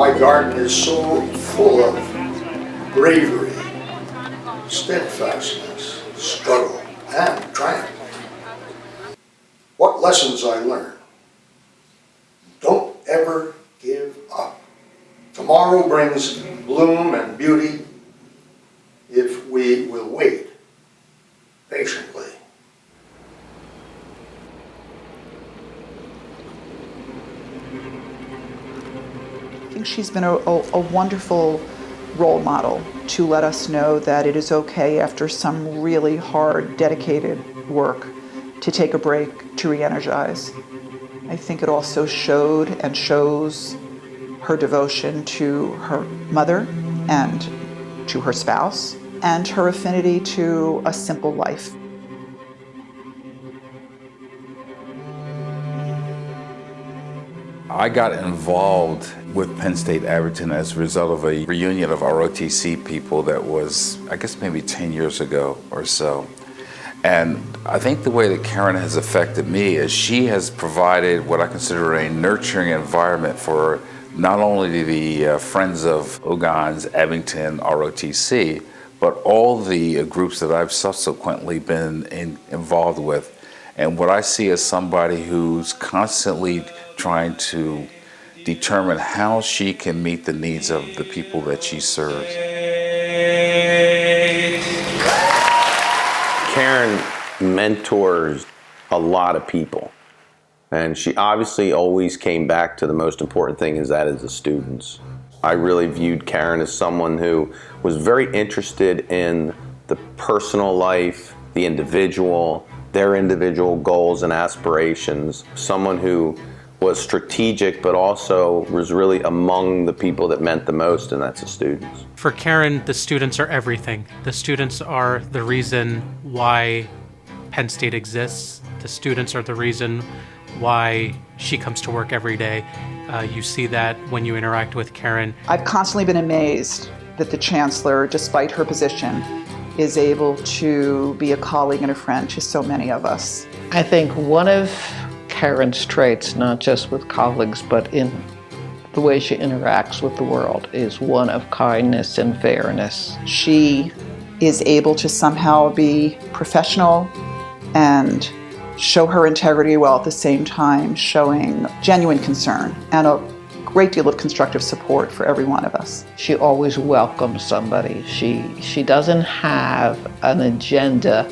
My garden is so full of bravery, steadfastness, struggle, and triumph. What lessons I learned. Don't ever give up. Tomorrow brings bloom and beauty if we will wait patiently. I think she's been a wonderful role model to let us know that it is okay after some really hard, dedicated work to take a break, to re-energize. I think it also showed and shows her devotion to her mother and to her spouse and her affinity to a simple life. I got involved with Penn State Abington as a result of a reunion of ROTC people that was, I guess, maybe 10 years ago or so. And I think the way that Karen has affected me is she has provided what I consider a nurturing environment for not only the Friends of Ogons Abington ROTC, but all the groups that I've subsequently been involved with. And what I see as somebody who's constantly trying to determine how she can meet the needs of the people that she serves. Karen mentors a lot of people, and she obviously always came back to the most important thing, is the students. I really viewed Karen as someone who was very interested in the personal life, the individual, their individual goals and aspirations, someone who was strategic but also was really among the people that meant the most, and that's the students. For Karen, the students are everything. The students are the reason why Penn State exists. The students are the reason why she comes to work every day. You see that when you interact with Karen. I've constantly been amazed that the chancellor, despite her position, is able to be a colleague and a friend to so many of us. I think one of Karen's traits, not just with colleagues, but in the way she interacts with the world, is one of kindness and fairness. She is able to somehow be professional and show her integrity while at the same time showing genuine concern and a great deal of constructive support for every one of us. She always welcomes somebody. She doesn't have an agenda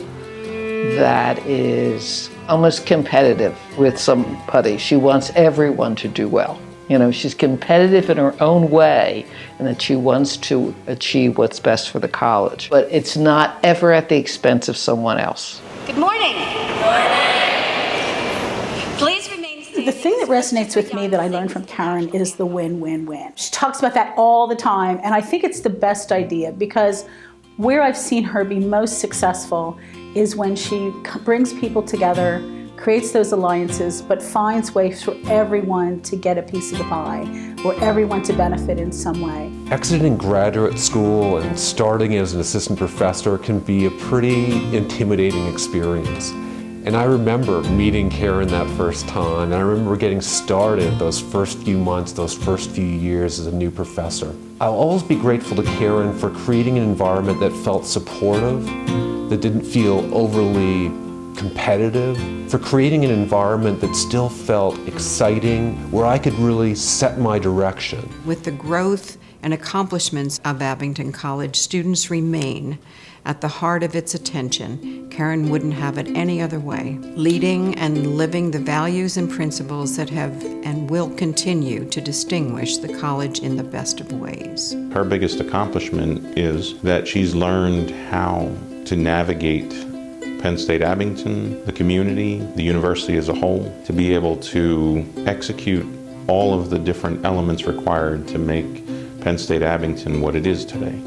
that is almost competitive with somebody. She wants everyone to do well. You know, she's competitive in her own way, and that she wants to achieve what's best for the college. But it's not ever at the expense of someone else. Good morning. Good morning. Please remain standing. The thing that resonates with me that I learned from Karen is the win-win-win. She talks about that all the time, and I think it's the best idea, because where I've seen her be most successful is when she brings people together, creates those alliances, but finds ways for everyone to get a piece of the pie, or everyone to benefit in some way. Exiting graduate school and starting as an assistant professor can be a pretty intimidating experience. And I remember meeting Karen that first time, and I remember getting started those first few months, those first few years as a new professor. I'll always be grateful to Karen for creating an environment that felt supportive, that didn't feel overly competitive, for creating an environment that still felt exciting, where I could really set my direction. With the growth and accomplishments of Abington College, students remain at the heart of its attention. Karen wouldn't have it any other way, leading and living the values and principles that have and will continue to distinguish the college in the best of ways. Her biggest accomplishment is that she's learned how to navigate Penn State Abington, the community, the university as a whole, to be able to execute all of the different elements required to make Penn State Abington what it is today.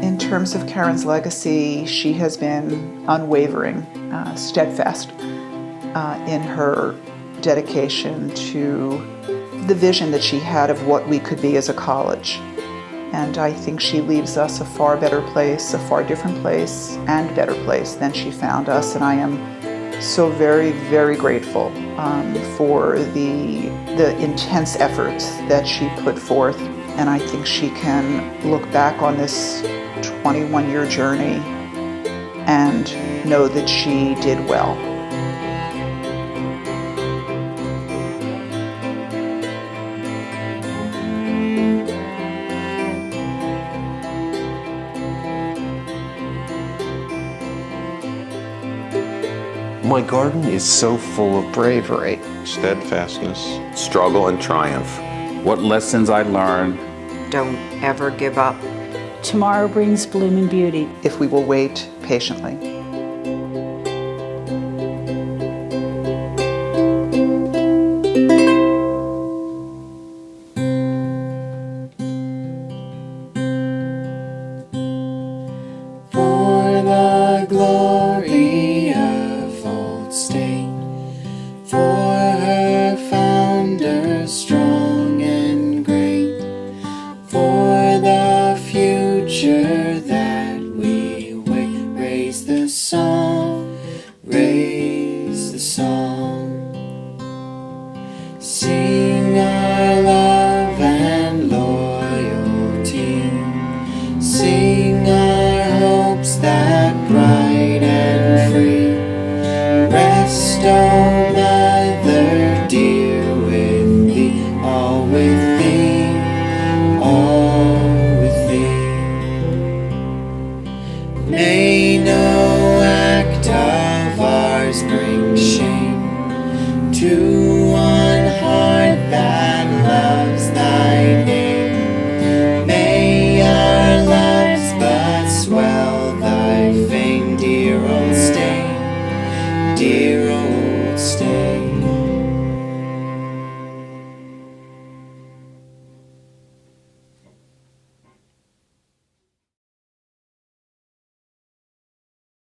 In terms of Karen's legacy, she has been unwavering, steadfast in her dedication to the vision that she had of what we could be as a college. And I think she leaves us a far better place, a far different place, and better place than she found us. And I am so very, very grateful for the intense efforts that she put forth. And I think she can look back on this 21-year journey and know that she did well. My garden is so full of Bravery. Steadfastness. Struggle and triumph. What lessons I learned. Don't ever give up. Tomorrow brings bloom and beauty. If we will wait patiently. For the glory of Old State, for her founder strong and great, for the future that we wait. Raise the song, raise the song. Sing our love and loyalty. Sing our hopes that bright and free. Rest, O Mother dear, with thee, all with thee, all with thee. May no act of ours bring shame to